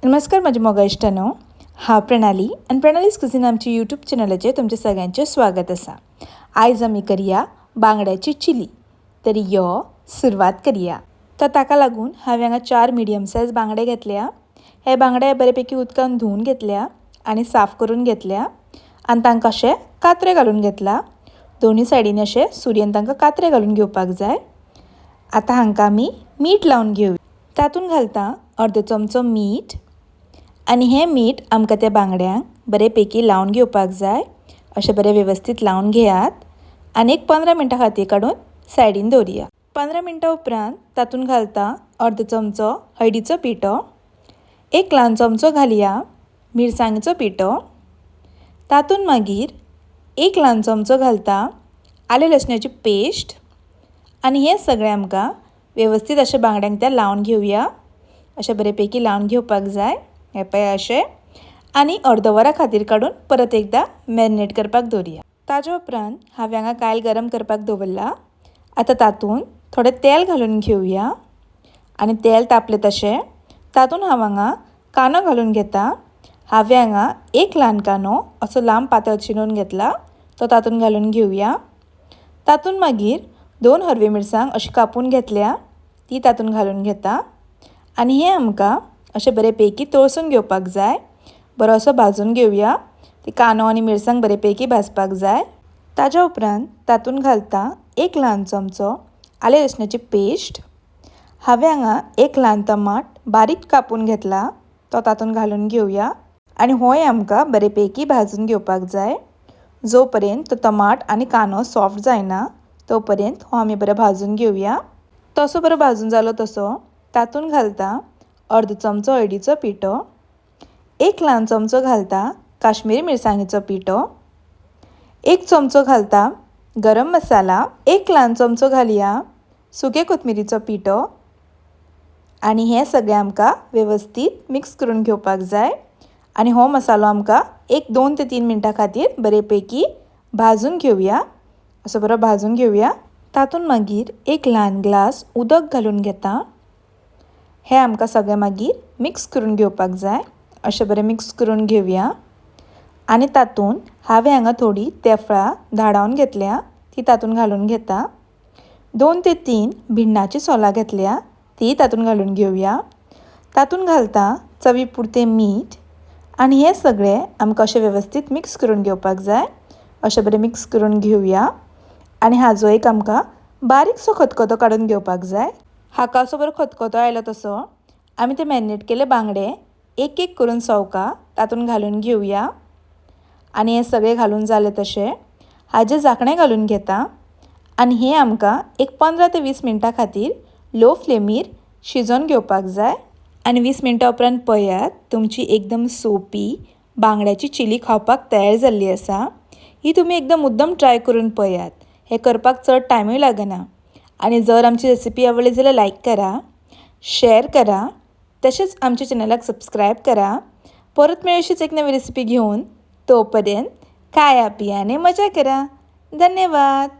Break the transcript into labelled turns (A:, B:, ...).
A: नमस्कार माझ्या मोगा इश्टांनो, हांव प्रणाली आनी प्रणालीज कुझीन आमच्या यूट्यूब चॅनलाचेर तुमचे सगळ्यांचें स्वागत आसा। आयज आमी करया बांगड्याची चिली। तरी यो सुरवात करया। तर ताका लागून हांवें हांगा 4 मिडियम सायज बांगडे घेतल्या। हे बांगडे बरेपैकी उदकान धुवन घेतल्या आनी साफ करून घेतल्या आनी तांकां अशें कात्रे घालून घेतला। दोन्ही सायडीन अशें सुरयेन तांकां कात्रे घालून घेवपाक जाय। आतां हांकां आमी मीठ लावन घेवया। तातूंत घालता अर्दो चमचो मीठ आनी हें मीठ आमकां त्या बांगड्यांक बरेपैकी लावन घेवपाक जाय। अशें बरें वेवस्थीत लावन घेयात आनी एक 15 मिनटां खातीर काडून सायडीन दवरया। 15 मिनटां उपरांत तातूंत घालता अर्दो चमचो हळदीचो पिठो, एक ल्हान चमचो घालया मिरसांगेचो पिठो, तातूंत मागीर एक ल्हान चमचो घालता आले लसणाची पेस्ट आनी हें सगळें आमकां वेवस्थीत अशें बांगड्यांक त्या लावन घेवया। अशें बरेपैकी लावन घेवपाक जाय। हे पळय अशें आनी अर्दवरा खातीर काडून परत एकदां मॅरिनेट करपाक दवरया। ताजे उपरांत हांवें हांगा कायल गरम करपाक दवरला। आतां तातूंत थोडें तेल घालून घेवया आनी तेल तापलें तशें तातूंत हांव हांगा कांदो घालून घेता। हांवें हांगा एक ल्हान कांदो असो लांब पातळ चिरून घेतला, तो तातूंत घालून घेवया। तातूंत मागीर 2 हरवे मिरसांग अशी कापून घेतल्या, ती तातूंत घालून घेता आनी हें आमकां अशें बरेपैकी तळसून घेवपाक जाय। बरो असो भाजून घेवया। ती कांदो आनी मिरसांग बरेपैकी भाजपाक जाय। ताज्या उपरांत तातूंत घालता एक ल्हान चमचो आले लसणाची पेस्ट। हांवें हांगा एक ल्हान टमाट बारीक कापून घेतला, तो तातूंत घालून घेवया आनी होय आमकां बरेपैकी भाजून घेवपाक जाय। जो पर्यंत तो टमाट आनी कांदो सॉफ्ट जायना तो पर्यंत हो आमी बरो भाजून घेवया। तसो बरो भाजून जालो तसो तातूंत घालता अर्दो चमचो हळदीचो पिठो, एक ल्हान चमचो घालता काश्मीरी मिरसांगेचो पिठो, एक चमचो घालता गरम मसाला, एक ल्हान चमचो घालया सुके कोथमिरीचो पिठो आनी हें सगळें आमकां वेवस्थीत मिक्स करून घेवपाक जाय। आनी हो मसालो आमकां एक 2 ते 3 मिनटां खातीर बरेपैकी भाजून घेवया। असो बरो भाजून घेवया। तातूंत मागीर एक ल्हान ग्लास उदक घालून घेता। हें आमकां सगळें मागीर मिक्स करून घेवपाक जाय। अशें बरें मिक्स करून घेवया आनी तातूंत हांवें हांगा थोडी तेफळां धाडावन घेतल्या, ती तातूंत घालून घेता। 2 ते 3 भिण्णाची सोलां घेतल्या, ती तातूंत घालून घेवया। तातूंत घालता चवी पुरतें मीठ आनी हें सगळें आमकां अशें वेवस्थीत मिक्स करून घेवपाक जाय। अशें बरें मिक्स करून घेवया आनी हाजो एक आमकां बारीकसो खतखतो काडून घेवपाक जाय। हाका असो बरो खतखतो आयलो तसो आमी ते मॅरिनेट केले बांगडे एक एक करून सवका तातूंत घालून घेवया आनी हें सगळें घालून जालें तशें हाजें झांकणें घालून घेता आनी हें आमकां एक 15 ते 20 मिनटां खातीर लो फ्लेमीर शिजोवन घेवपाक जाय। आनी 20 मिनटां उपरांत पळयात तुमची एकदम सोपी बांगड्याची चिली खावपाक तयार जाल्ली आसा। ही तुमी एकदम मुद्दम ट्राय करून पळयात। हें करपाक चड टायमूय लागना। आनी जर आमची रेसिपी आवडली जाल्यार लायक करा, शेअर करा, तशेंच आमच्या चॅनलाक सबस्क्रायब करा। परत मेळू अशीच एक नवी रेसिपी घेवन, तोपर्यंत खाया पिया आनी मजा करा। धन्यवाद।